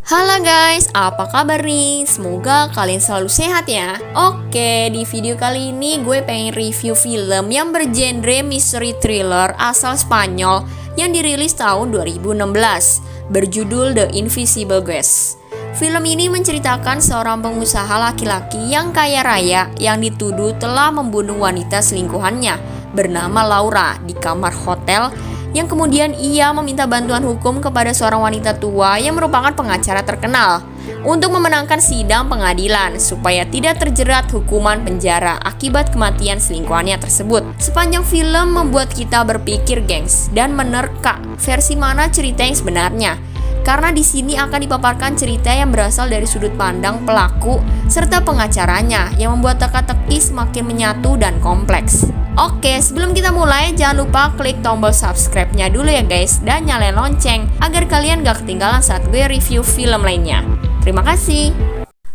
Halo guys, apa kabar nih? Semoga kalian selalu sehat ya. Oke, di video kali ini gue pengen review film yang bergenre mystery thriller asal Spanyol yang dirilis tahun 2016, berjudul The Invisible Guest. Film ini menceritakan seorang pengusaha laki-laki yang kaya raya yang dituduh telah membunuh wanita selingkuhannya bernama Laura di kamar hotel, yang kemudian ia meminta bantuan hukum kepada seorang wanita tua yang merupakan pengacara terkenal untuk memenangkan sidang pengadilan supaya tidak terjerat hukuman penjara akibat kematian selingkuhannya tersebut. Sepanjang film membuat kita berpikir, gengs, dan menerka versi mana cerita yang sebenarnya. Karena di sini akan dipaparkan cerita yang berasal dari sudut pandang pelaku serta pengacaranya yang membuat teka-teki semakin menyatu dan kompleks. Oke, sebelum kita mulai jangan lupa klik tombol subscribe-nya dulu ya guys, dan nyalain lonceng agar kalian gak ketinggalan saat gue review film lainnya. Terima kasih.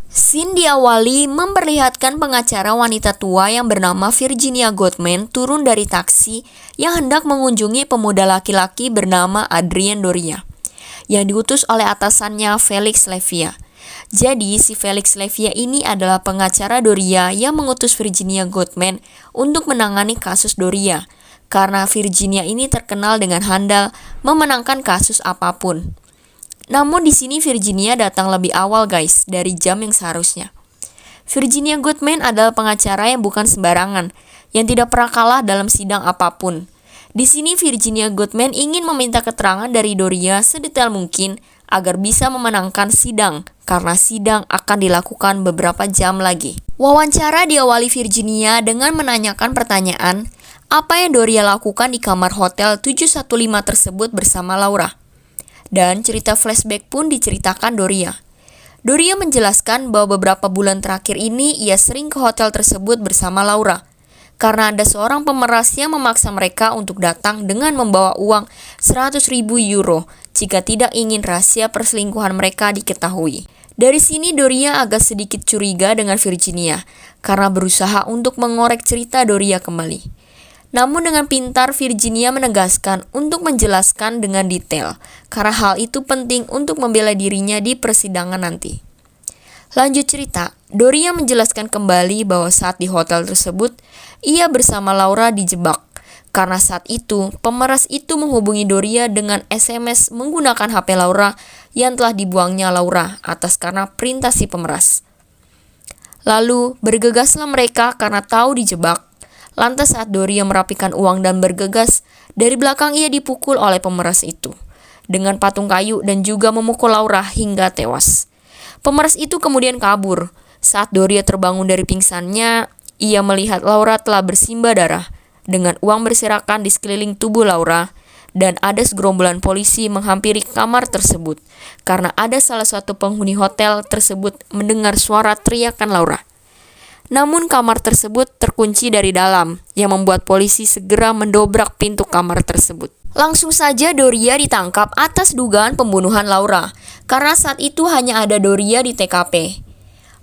Scene diawali memperlihatkan pengacara wanita tua yang bernama Virginia Gottman turun dari taksi yang hendak mengunjungi pemuda laki-laki bernama Adrien Doria yang diutus oleh atasannya Felix Levia. Jadi si Felix Levia ini adalah pengacara Doria yang mengutus Virginia Gottman untuk menangani kasus Doria, karena Virginia ini terkenal dengan handal memenangkan kasus apapun. Namun di sini Virginia datang lebih awal guys dari jam yang seharusnya. Virginia Gottman adalah pengacara yang bukan sembarangan, yang tidak pernah kalah dalam sidang apapun. Di sini Virginia Gottman ingin meminta keterangan dari Doria sedetail mungkin agar bisa memenangkan sidang, karena sidang akan dilakukan beberapa jam lagi. Wawancara diawali Virginia dengan menanyakan pertanyaan, apa yang Doria lakukan di kamar hotel 715 tersebut bersama Laura. Dan cerita flashback pun diceritakan Doria. Doria menjelaskan bahwa beberapa bulan terakhir ini ia sering ke hotel tersebut bersama Laura, karena ada seorang pemeras yang memaksa mereka untuk datang dengan membawa uang 100.000 euro jika tidak ingin rahasia perselingkuhan mereka diketahui. Dari sini Doria agak sedikit curiga dengan Virginia karena berusaha untuk mengorek cerita Doria kembali. Namun dengan pintar Virginia menegaskan untuk menjelaskan dengan detail karena hal itu penting untuk membela dirinya di persidangan nanti. Lanjut cerita, Doria menjelaskan kembali bahwa saat di hotel tersebut, ia bersama Laura dijebak. Karena saat itu, pemeras itu menghubungi Doria dengan SMS menggunakan HP Laura yang telah dibuangnya Laura atas karena perintah si pemeras. Lalu, bergegaslah mereka karena tahu dijebak. Lantas saat Doria merapikan uang dan bergegas, dari belakang ia dipukul oleh pemeras itu dengan patung kayu dan juga memukul Laura hingga tewas. Pemeras itu kemudian kabur. Saat Doria terbangun dari pingsannya, ia melihat Laura telah bersimbah darah dengan uang berserakan di sekeliling tubuh Laura, dan ada segerombolan polisi menghampiri kamar tersebut karena ada salah satu penghuni hotel tersebut mendengar suara teriakan Laura. Namun kamar tersebut terkunci dari dalam, yang membuat polisi segera mendobrak pintu kamar tersebut. Langsung saja Doria ditangkap atas dugaan pembunuhan Laura, karena saat itu hanya ada Doria di TKP.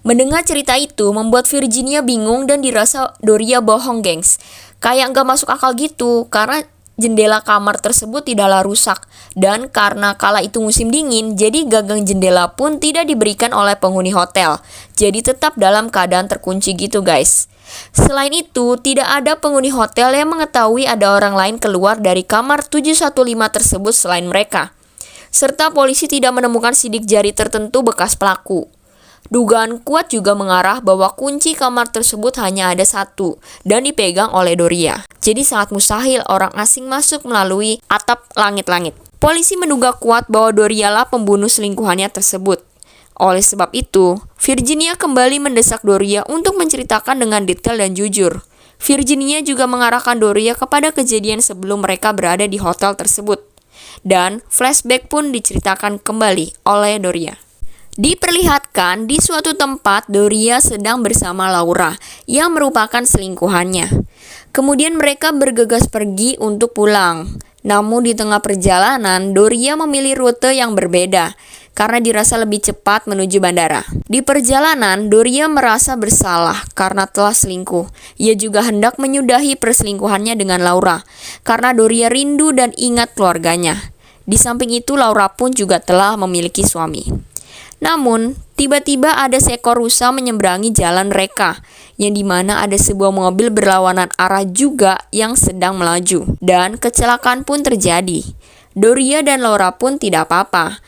Mendengar cerita itu membuat Virginia bingung dan dirasa Doria bohong, gengs. Kayak gak masuk akal gitu, karena jendela kamar tersebut tidaklah rusak. Dan karena kala itu musim dingin, jadi gagang jendela pun tidak diberikan oleh penghuni hotel. Jadi tetap dalam keadaan terkunci gitu guys. Selain itu, tidak ada penghuni hotel yang mengetahui ada orang lain keluar dari kamar 715 tersebut selain mereka. Serta polisi tidak menemukan sidik jari tertentu bekas pelaku. Dugaan kuat juga mengarah bahwa kunci kamar tersebut hanya ada satu dan dipegang oleh Doria. Jadi sangat mustahil orang asing masuk melalui atap langit-langit. Polisi menduga kuat bahwa Doria lah pembunuh selingkuhannya tersebut. Oleh sebab itu, Virginia kembali mendesak Doria untuk menceritakan dengan detail dan jujur. Virginia juga mengarahkan Doria kepada kejadian sebelum mereka berada di hotel tersebut. Dan flashback pun diceritakan kembali oleh Doria. Diperlihatkan di suatu tempat Doria sedang bersama Laura yang merupakan selingkuhannya. Kemudian mereka bergegas pergi untuk pulang. Namun di tengah perjalanan, Doria memilih rute yang berbeda karena dirasa lebih cepat menuju bandara. Di perjalanan, Doria merasa bersalah karena telah selingkuh. Ia juga hendak menyudahi perselingkuhannya dengan Laura karena Doria rindu dan ingat keluarganya. Di samping itu, Laura pun juga telah memiliki suami. Namun, tiba-tiba ada seekor rusa menyeberangi jalan mereka, yang dimana ada sebuah mobil berlawanan arah juga yang sedang melaju. Dan kecelakaan pun terjadi. Doria dan Laura pun tidak apa-apa.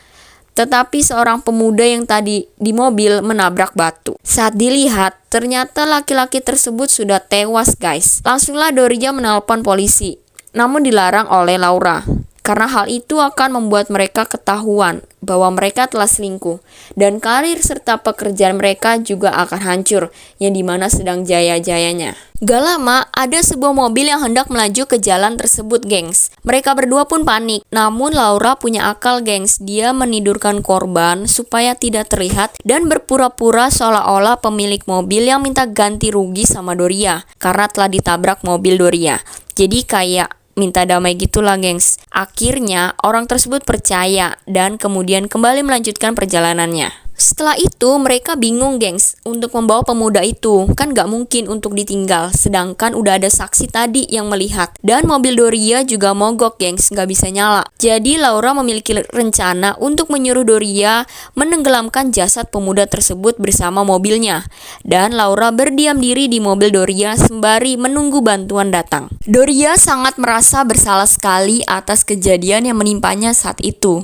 Tetapi seorang pemuda yang tadi di mobil menabrak batu. Saat dilihat, ternyata laki-laki tersebut sudah tewas, guys. Langsunglah Doria menelpon polisi, namun dilarang oleh Laura. Karena hal itu akan membuat mereka ketahuan bahwa mereka telah selingkuh. Dan karir serta pekerjaan mereka juga akan hancur, yang dimana sedang jaya-jayanya. Gak lama, ada sebuah mobil yang hendak melaju ke jalan tersebut, gengs. Mereka berdua pun panik. Namun Laura punya akal, gengs. Dia menidurkan korban supaya tidak terlihat dan berpura-pura seolah-olah pemilik mobil yang minta ganti rugi sama Doria karena telah ditabrak mobil Doria. Jadi kayak minta damai gitulah, gengs. Akhirnya orang tersebut percaya dan kemudian kembali melanjutkan perjalanannya. Setelah itu mereka bingung, gengs, untuk membawa pemuda itu. Kan gak mungkin untuk ditinggal, sedangkan udah ada saksi tadi yang melihat. Dan mobil Doria juga mogok, gengs, gak bisa nyala. Jadi Laura memiliki rencana untuk menyuruh Doria menenggelamkan jasad pemuda tersebut bersama mobilnya. Dan Laura berdiam diri di mobil Doria sembari menunggu bantuan datang. Doria sangat merasa bersalah sekali atas kejadian yang menimpanya saat itu.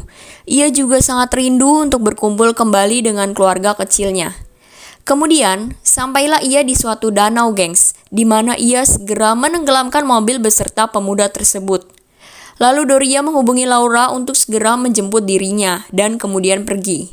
Ia juga sangat rindu untuk berkumpul kembali dengan keluarga kecilnya. Kemudian, sampailah ia di suatu danau, gengs, di mana ia segera menenggelamkan mobil beserta pemuda tersebut. Lalu Doria menghubungi Laura untuk segera menjemput dirinya dan kemudian pergi.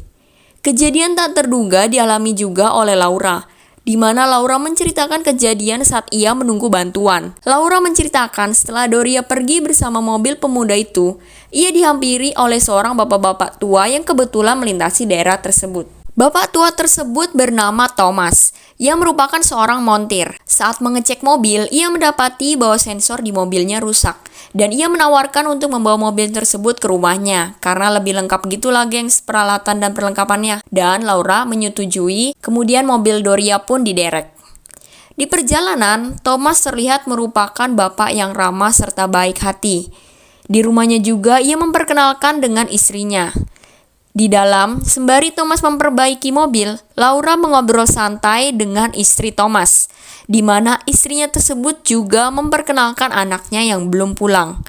Kejadian tak terduga dialami juga oleh Laura, di mana Laura menceritakan kejadian saat ia menunggu bantuan. Laura menceritakan setelah Doria pergi bersama mobil pemuda itu, ia dihampiri oleh seorang bapak-bapak tua yang kebetulan melintasi daerah tersebut. Bapak tua tersebut bernama Thomas, yang merupakan seorang montir. Saat mengecek mobil, ia mendapati bahwa sensor di mobilnya rusak. Dan ia menawarkan untuk membawa mobil tersebut ke rumahnya, karena lebih lengkap gitulah, gengs, peralatan dan perlengkapannya. Dan Laura menyetujui, kemudian mobil Doria pun diderek. Di perjalanan, Thomas terlihat merupakan bapak yang ramah serta baik hati. Di rumahnya juga ia memperkenalkan dengan istrinya. Di dalam, sembari Thomas memperbaiki mobil, Laura mengobrol santai dengan istri Thomas, di mana istrinya tersebut juga memperkenalkan anaknya yang belum pulang,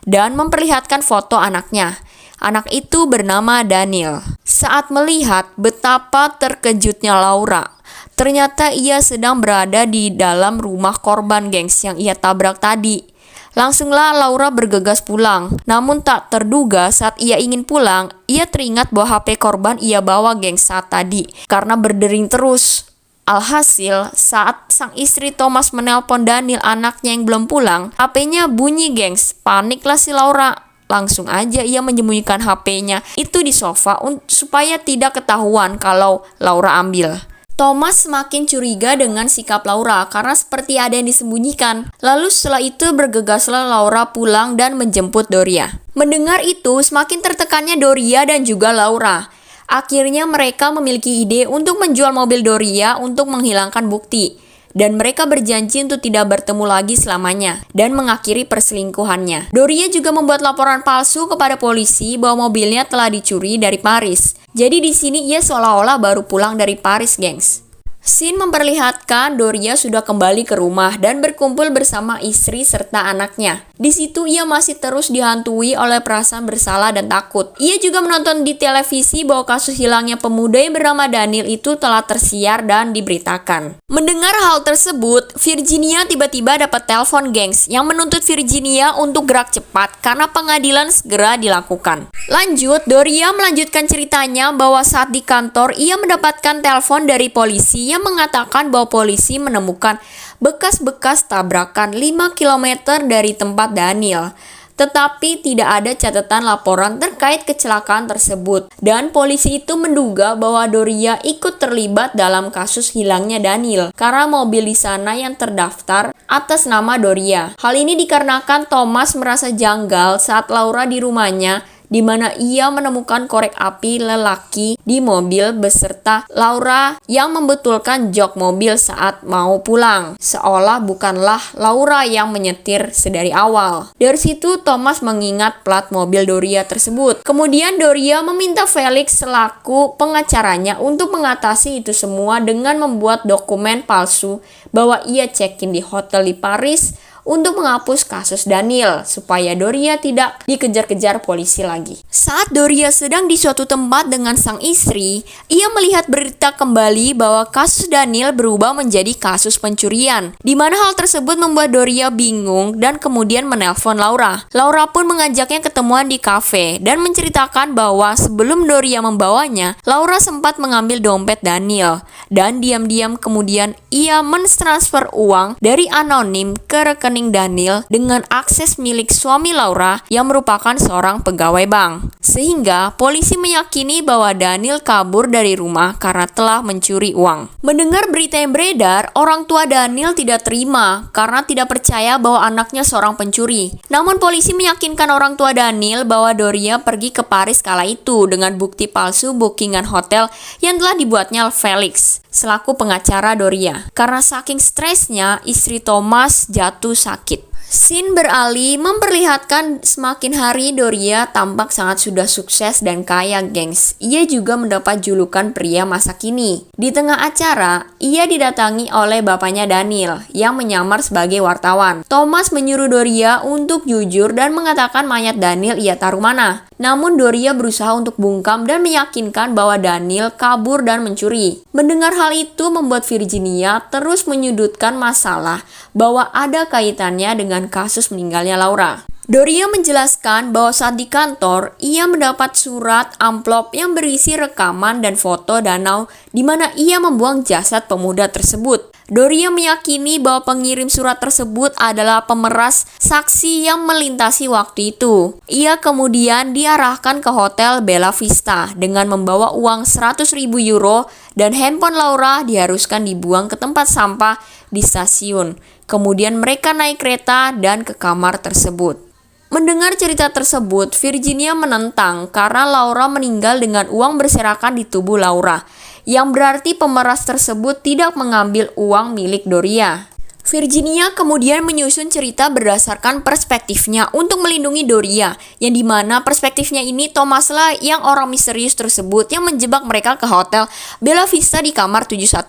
dan memperlihatkan foto anaknya. Anak itu bernama Daniel. Saat melihat betapa terkejutnya Laura, ternyata ia sedang berada di dalam rumah korban, gengs, yang ia tabrak tadi. Langsunglah Laura bergegas pulang. Namun tak terduga saat ia ingin pulang, ia teringat bahwa HP korban ia bawa, gengs, saat tadi. Karena berdering terus. Alhasil, saat sang istri Thomas menelpon Daniel anaknya yang belum pulang, HP-nya bunyi, gengs. Paniklah si Laura. Langsung aja ia menyembunyikan HP-nya itu di sofa supaya tidak ketahuan kalau Laura ambil. Thomas semakin curiga dengan sikap Laura karena seperti ada yang disembunyikan. Lalu setelah itu bergegaslah Laura pulang dan menjemput Doria. Mendengar itu, semakin tertekannya Doria dan juga Laura. Akhirnya mereka memiliki ide untuk menjual mobil Doria untuk menghilangkan bukti. Dan mereka berjanji untuk tidak bertemu lagi selamanya dan mengakhiri perselingkuhannya. Doria juga membuat laporan palsu kepada polisi bahwa mobilnya telah dicuri dari Paris. Jadi di sini ia seolah-olah baru pulang dari Paris, gengs. Scene memperlihatkan Doria sudah kembali ke rumah dan berkumpul bersama istri serta anaknya. Di situ ia masih terus dihantui oleh perasaan bersalah dan takut. Ia juga menonton di televisi bahwa kasus hilangnya pemuda yang bernama Daniel itu telah tersiar dan diberitakan. Mendengar hal tersebut, Virginia tiba-tiba dapat telepon, gengs, yang menuntut Virginia untuk gerak cepat karena pengadilan segera dilakukan. Lanjut, Doria melanjutkan ceritanya bahwa saat di kantor ia mendapatkan telepon dari polisi yang mengatakan bahwa polisi menemukan bekas-bekas tabrakan 5 km dari tempat Daniel. Tetapi tidak ada catatan laporan terkait kecelakaan tersebut. Dan polisi itu menduga bahwa Doria ikut terlibat dalam kasus hilangnya Daniel karena mobil di sana yang terdaftar atas nama Doria. Hal ini dikarenakan Thomas merasa janggal saat Laura di rumahnya di mana ia menemukan korek api lelaki di mobil beserta Laura yang membetulkan jok mobil saat mau pulang, seolah bukanlah Laura yang menyetir sedari awal. Dari situ Thomas mengingat plat mobil Doria tersebut. Kemudian Doria meminta Felix selaku pengacaranya untuk mengatasi itu semua dengan membuat dokumen palsu bahwa ia check-in di hotel di Paris untuk menghapus kasus Daniel supaya Doria tidak dikejar-kejar polisi lagi. Saat Doria sedang di suatu tempat dengan sang istri, ia melihat berita kembali bahwa kasus Daniel berubah menjadi kasus pencurian, di mana hal tersebut membuat Doria bingung dan kemudian menelpon Laura. Laura pun mengajaknya ketemuan di kafe dan menceritakan bahwa sebelum Doria membawanya, Laura sempat mengambil dompet Daniel dan diam-diam kemudian ia mentransfer uang dari anonim ke rekening Daniel dengan akses milik suami Laura yang merupakan seorang pegawai bank. Sehingga polisi meyakini bahwa Daniel kabur dari rumah karena telah mencuri uang. Mendengar berita yang beredar, orang tua Daniel tidak terima karena tidak percaya bahwa anaknya seorang pencuri. Namun polisi meyakinkan orang tua Daniel bahwa Doria pergi ke Paris kala itu dengan bukti palsu bookingan hotel yang telah dibuatnya Felix selaku pengacara Doria. Karena saking stresnya, istri Thomas jatuh sakit. Scene beralih memperlihatkan semakin hari Doria tampak sangat sudah sukses dan kaya, gengs. Ia juga mendapat julukan pria masa kini. Di tengah acara, ia didatangi oleh bapaknya Daniel yang menyamar sebagai wartawan. Thomas menyuruh Doria untuk jujur dan mengatakan mayat Daniel ia taruh mana. Namun Doria berusaha untuk bungkam dan meyakinkan bahwa Daniel kabur dan mencuri. Mendengar hal itu membuat Virginia terus menyudutkan masalah bahwa ada kaitannya dengan kasus meninggalnya Laura. Doria menjelaskan bahwa saat di kantor, ia mendapat surat amplop yang berisi rekaman dan foto danau di mana ia membuang jasad pemuda tersebut. Doria meyakini bahwa pengirim surat tersebut adalah pemeras saksi yang melintasi waktu itu. Ia kemudian diarahkan ke Hotel Bella Vista dengan membawa uang 100.000 euro dan handphone Laura diharuskan dibuang ke tempat sampah di stasiun. Kemudian mereka naik kereta dan ke kamar tersebut. Mendengar cerita tersebut, Virginia menentang karena Laura meninggal dengan uang berserakan di tubuh Laura, yang berarti pemeras tersebut tidak mengambil uang milik Doria. Virginia kemudian menyusun cerita berdasarkan perspektifnya untuk melindungi Doria, yang dimana perspektifnya ini Thomas lah yang orang misterius tersebut yang menjebak mereka ke Hotel Bella Vista di kamar 715,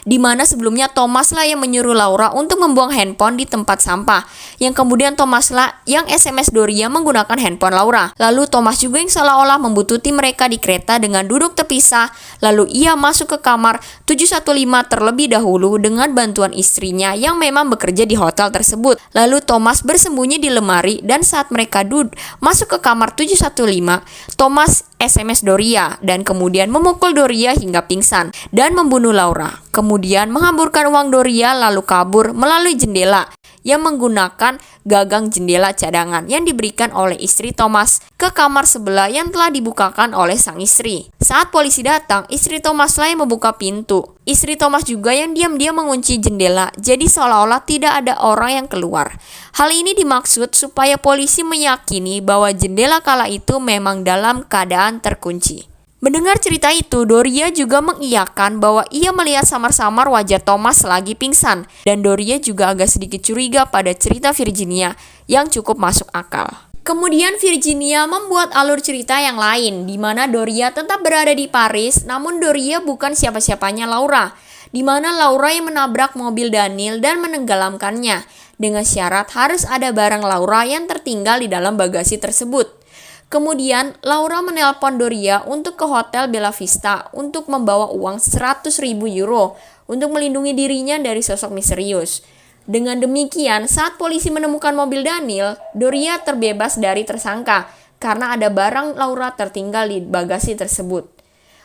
dimana sebelumnya Thomas lah yang menyuruh Laura untuk membuang handphone di tempat sampah, yang kemudian Thomas lah yang SMS Doria menggunakan handphone Laura. Lalu Thomas juga yang seolah-olah membuntuti mereka di kereta dengan duduk terpisah, lalu ia masuk ke kamar 715 terlebih dahulu dengan bantuan istrinya yang memang bekerja di hotel tersebut. Lalu Thomas bersembunyi di lemari dan saat mereka masuk ke kamar 715, Thomas SMS Doria dan kemudian memukul Doria hingga pingsan dan membunuh Laura. Kemudian menghamburkan uang Doria lalu kabur melalui jendela yang menggunakan gagang jendela cadangan yang diberikan oleh istri Thomas ke kamar sebelah yang telah dibukakan oleh sang istri. Saat polisi datang, istri Thomas lah yang membuka pintu. Istri Thomas juga yang diam-diam mengunci jendela, jadi seolah-olah tidak ada orang yang keluar. Hal ini dimaksud supaya polisi meyakini bahwa jendela kala itu memang dalam keadaan terkunci. Mendengar cerita itu, Doria juga mengiyakan bahwa ia melihat samar-samar wajah Thomas lagi pingsan, dan Doria juga agak sedikit curiga pada cerita Virginia yang cukup masuk akal. Kemudian Virginia membuat alur cerita yang lain, di mana Doria tetap berada di Paris, namun Doria bukan siapa-siapanya Laura, di mana Laura yang menabrak mobil Daniel dan menenggelamkannya, dengan syarat harus ada barang Laura yang tertinggal di dalam bagasi tersebut. Kemudian Laura menelpon Doria untuk ke Hotel Bella Vista untuk membawa uang 100.000 euro untuk melindungi dirinya dari sosok misterius. Dengan demikian, saat polisi menemukan mobil Daniel, Doria terbebas dari tersangka karena ada barang Laura tertinggal di bagasi tersebut.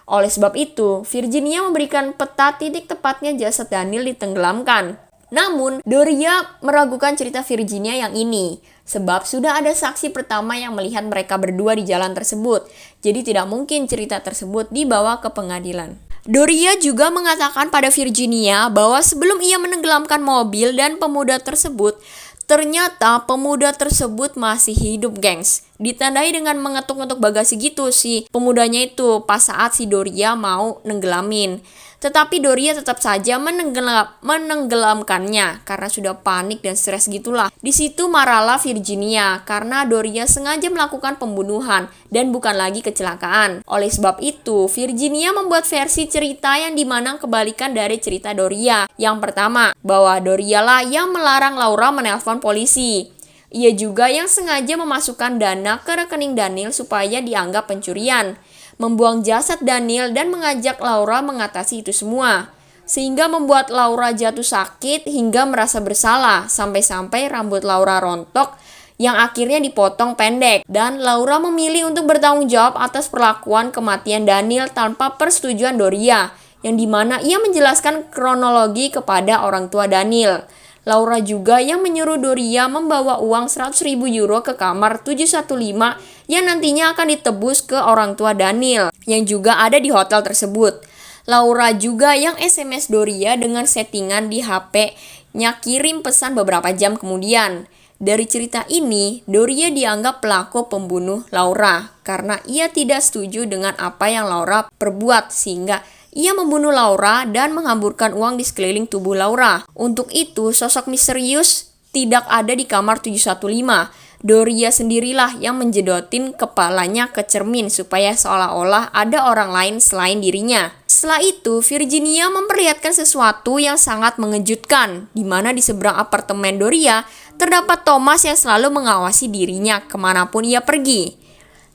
Oleh sebab itu, Virginia memberikan peta titik tepatnya jasad Daniel ditenggelamkan. Namun, Doria meragukan cerita Virginia yang ini, sebab sudah ada saksi pertama yang melihat mereka berdua di jalan tersebut, jadi tidak mungkin cerita tersebut dibawa ke pengadilan. Doria juga mengatakan pada Virginia bahwa sebelum ia menenggelamkan mobil dan pemuda tersebut, ternyata pemuda tersebut masih hidup, gengs. Ditandai dengan mengetuk-ngetuk bagasi gitu si pemudanya itu pas saat si Doria mau nenggelamin. Tetapi Doria tetap saja menenggelamkannya karena sudah panik dan stres gitulah. Di situ marahlah Virginia karena Doria sengaja melakukan pembunuhan dan bukan lagi kecelakaan. Oleh sebab itu, Virginia membuat versi cerita yang dimana kebalikan dari cerita Doria. Yang pertama, bahwa Doria lah yang melarang Laura menelpon polisi. Ia juga yang sengaja memasukkan dana ke rekening Daniel supaya dianggap pencurian, membuang jasad Daniel dan mengajak Laura mengatasi itu semua. Sehingga membuat Laura jatuh sakit hingga merasa bersalah, sampai-sampai rambut Laura rontok yang akhirnya dipotong pendek. Dan Laura memilih untuk bertanggung jawab atas perlakuan kematian Daniel tanpa persetujuan Doria, yang dimana ia menjelaskan kronologi kepada orang tua Daniel. Laura juga yang menyuruh Doria membawa uang 100.000 euro ke kamar 715 yang nantinya akan ditebus ke orang tua Daniel yang juga ada di hotel tersebut. Laura juga yang SMS Doria dengan settingan di HP-nya kirim pesan beberapa jam kemudian. Dari cerita ini, Doria dianggap pelaku pembunuh Laura karena ia tidak setuju dengan apa yang Laura perbuat sehingga ia membunuh Laura dan menghamburkan uang di sekeliling tubuh Laura. Untuk itu, sosok misterius tidak ada di kamar 715. Doria sendirilah yang menjedotin kepalanya ke cermin supaya seolah-olah ada orang lain selain dirinya. Setelah itu, Virginia memperlihatkan sesuatu yang sangat mengejutkan, di mana di seberang apartemen Doria terdapat Thomas yang selalu mengawasi dirinya kemanapun ia pergi.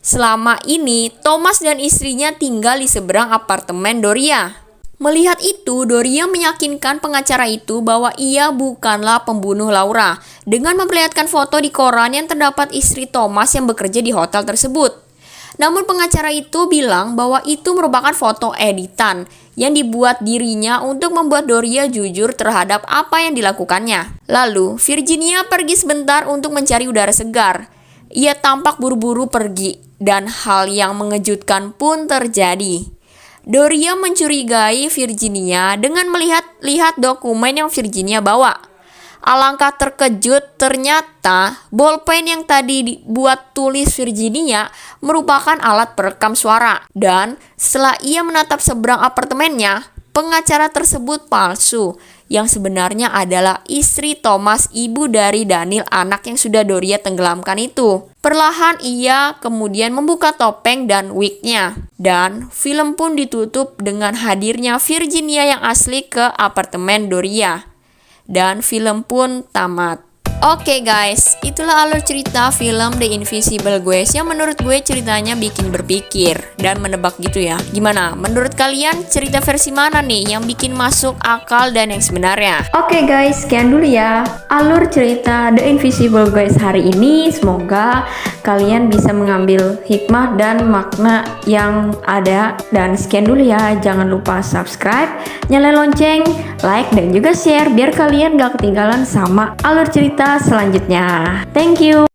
Selama ini, Thomas dan istrinya tinggal di seberang apartemen Doria. Melihat itu, Doria meyakinkan pengacara itu bahwa ia bukanlah pembunuh Laura dengan memperlihatkan foto di koran yang terdapat istri Thomas yang bekerja di hotel tersebut. Namun pengacara itu bilang bahwa itu merupakan foto editan yang dibuat dirinya untuk membuat Doria jujur terhadap apa yang dilakukannya. Lalu, Virginia pergi sebentar untuk mencari udara segar. Ia tampak buru-buru pergi, dan hal yang mengejutkan pun terjadi. Doria mencurigai Virginia dengan melihat dokumen yang Virginia bawa. Alangkah terkejut, ternyata bolpen yang tadi dibuat tulis Virginia merupakan alat perekam suara. Dan setelah ia menatap seberang apartemennya, pengacara tersebut palsu, yang sebenarnya adalah istri Thomas, ibu dari Daniel, anak yang sudah Doria tenggelamkan itu. Perlahan ia kemudian membuka topeng dan wignya, dan film pun ditutup dengan hadirnya Virginia yang asli ke apartemen Doria. Dan film pun tamat. Oke guys, itulah alur cerita film The Invisible Guys yang menurut gue ceritanya bikin berpikir dan menebak gitu ya. Gimana? Menurut kalian cerita versi mana nih yang bikin masuk akal dan yang sebenarnya? Oke guys, sekian dulu ya alur cerita The Invisible Guys hari ini. Semoga kalian bisa mengambil hikmah dan makna yang ada. Dan sekian dulu ya, jangan lupa subscribe, nyalain lonceng, like, dan juga share biar kalian gak ketinggalan sama alur cerita selanjutnya. Thank you.